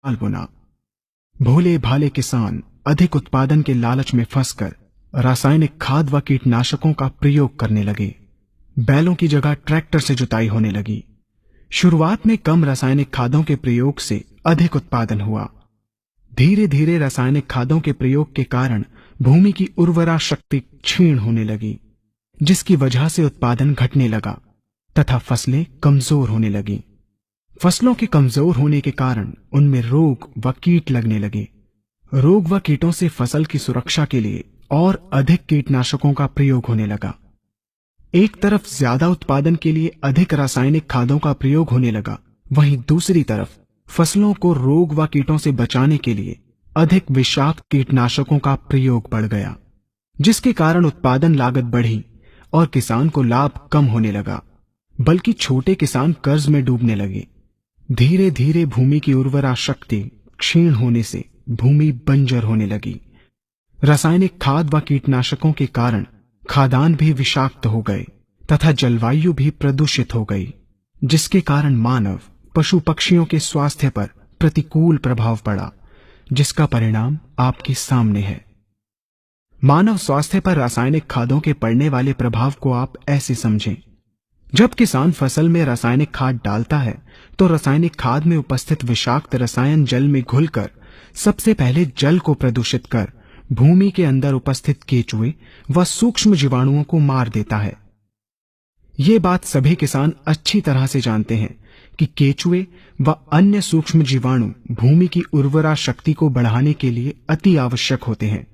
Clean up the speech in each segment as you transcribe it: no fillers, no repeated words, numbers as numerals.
साल बुना। भोले भाले किसान अधिक उत्पादन के लालच में फंसकर रासायनिक खाद व कीटनाशकों का प्रयोग करने लगे। बैलों की जगह ट्रैक्टर से जुताई होने लगी। शुरुआत में कम रासायनिक खादों के प्रयोग से अधिक उत्पादन हुआ। धीरे धीरे रासायनिक खादों के प्रयोग के कारण भूमि की उर्वरा शक्ति क्षीण होने लगी, जिसकी वजह से उत्पादन घटने लगा तथा फसलें कमजोर होने लगीं। फसलों के कमजोर होने के कारण उनमें रोग व कीट लगने लगे। रोग व कीटों से फसल की सुरक्षा के लिए और अधिक कीटनाशकों का प्रयोग होने लगा। एक तरफ ज्यादा उत्पादन के लिए अधिक रासायनिक खादों का प्रयोग होने लगा, वहीं दूसरी तरफ फसलों को रोग व कीटों से बचाने के लिए अधिक विषाक्त कीटनाशकों का प्रयोग बढ़ गया, जिसके कारण उत्पादन लागत बढ़ी और किसान को लाभ कम होने लगा, बल्कि छोटे किसान कर्ज में डूबने लगे। धीरे धीरे भूमि की उर्वरा शक्ति क्षीण होने से भूमि बंजर होने लगी। रासायनिक खाद व कीटनाशकों के कारण खाद्यान्न भी विषाक्त हो गए तथा जलवायु भी प्रदूषित हो गई, जिसके कारण मानव पशु पक्षियों के स्वास्थ्य पर प्रतिकूल प्रभाव पड़ा, जिसका परिणाम आपके सामने है। मानव स्वास्थ्य पर रासायनिक खादों के पड़ने वाले प्रभाव को आप ऐसे समझें। जब किसान फसल में रासायनिक खाद डालता है तो रासायनिक खाद में उपस्थित विषाक्त रसायन जल में घुलकर सबसे पहले जल को प्रदूषित कर भूमि के अंदर उपस्थित केचुए व सूक्ष्म जीवाणुओं को मार देता है। ये बात सभी किसान अच्छी तरह से जानते हैं कि केचुए व अन्य सूक्ष्म जीवाणु भूमि की उर्वरा शक्ति को बढ़ाने के लिए अति आवश्यक होते हैं।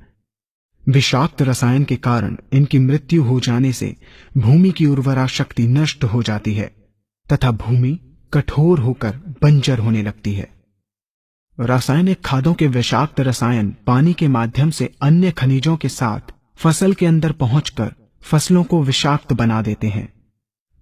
विषाक्त रसायन के कारण इनकी मृत्यु हो जाने से भूमि की उर्वरा शक्ति नष्ट हो जाती है तथा भूमि कठोर होकर बंजर होने लगती है। रासायनिक खादों के विषाक्त रसायन पानी के माध्यम से अन्य खनिजों के साथ फसल के अंदर पहुंचकर फसलों को विषाक्त बना देते हैं।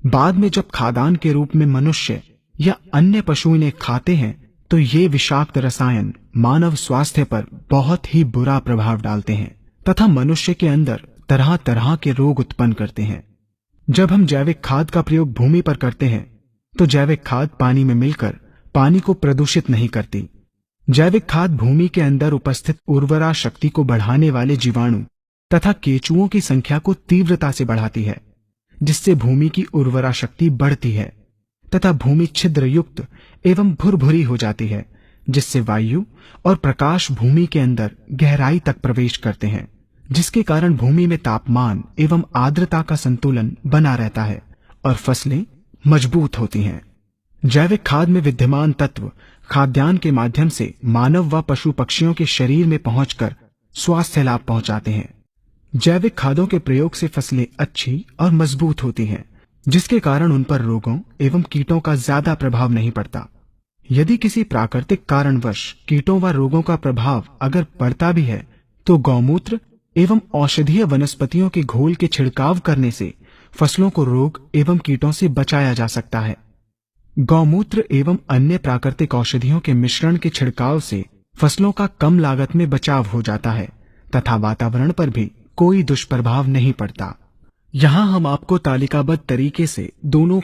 बाद में जब खाद्यान्न के रूप में मनुष्य या अन्य पशु इन्हें खाते हैं तो ये विषाक्त रसायन मानव स्वास्थ्य पर बहुत ही बुरा प्रभाव डालते हैं तथा मनुष्य के अंदर तरह तरह के रोग उत्पन्न करते हैं। जब हम जैविक खाद का प्रयोग भूमि पर करते हैं तो जैविक खाद पानी में मिलकर पानी को प्रदूषित नहीं करती। जैविक खाद भूमि के अंदर उपस्थित उर्वरा शक्ति को बढ़ाने वाले जीवाणु तथा केचुओं की संख्या को तीव्रता से बढ़ाती है, जिससे भूमि की उर्वरा शक्ति बढ़ती है तथा भूमि छिद्र युक्त एवं भुरभुरी हो जाती है, जिससे वायु और प्रकाश भूमि के अंदर गहराई तक प्रवेश करते हैं, जिसके कारण भूमि में तापमान एवं आर्द्रता का संतुलन बना रहता है और फसलें मजबूत होती हैं। जैविक खाद में विद्यमान तत्व खाद्यान्न के माध्यम से मानव व पशु पक्षियों के शरीर में पहुंचकर स्वास्थ्य लाभ पहुंचाते हैं। जैविक खादों के प्रयोग से फसलें अच्छी और मजबूत होती हैं, जिसके कारण उन पर रोगों एवं कीटों का ज्यादा प्रभाव नहीं पड़ता। यदि किसी प्राकृतिक कारणवश कीटों व रोगों का प्रभाव अगर पड़ता भी है तो गौमूत्र एवं औषधीय वनस्पतियों के घोल के छिड़काव करने से फसलों को रोग एवं कीटों से बचाया जा सकता है। गौमूत्र एवं अन्य प्राकृतिक औषधियों के मिश्रण के छिड़काव से फसलों का कम लागत में बचाव हो जाता है तथा वातावरण पर भी कोई दुष्प्रभाव नहीं पड़ता। यहाँ हम आपको तालिकाबद्ध तरीके से दोनों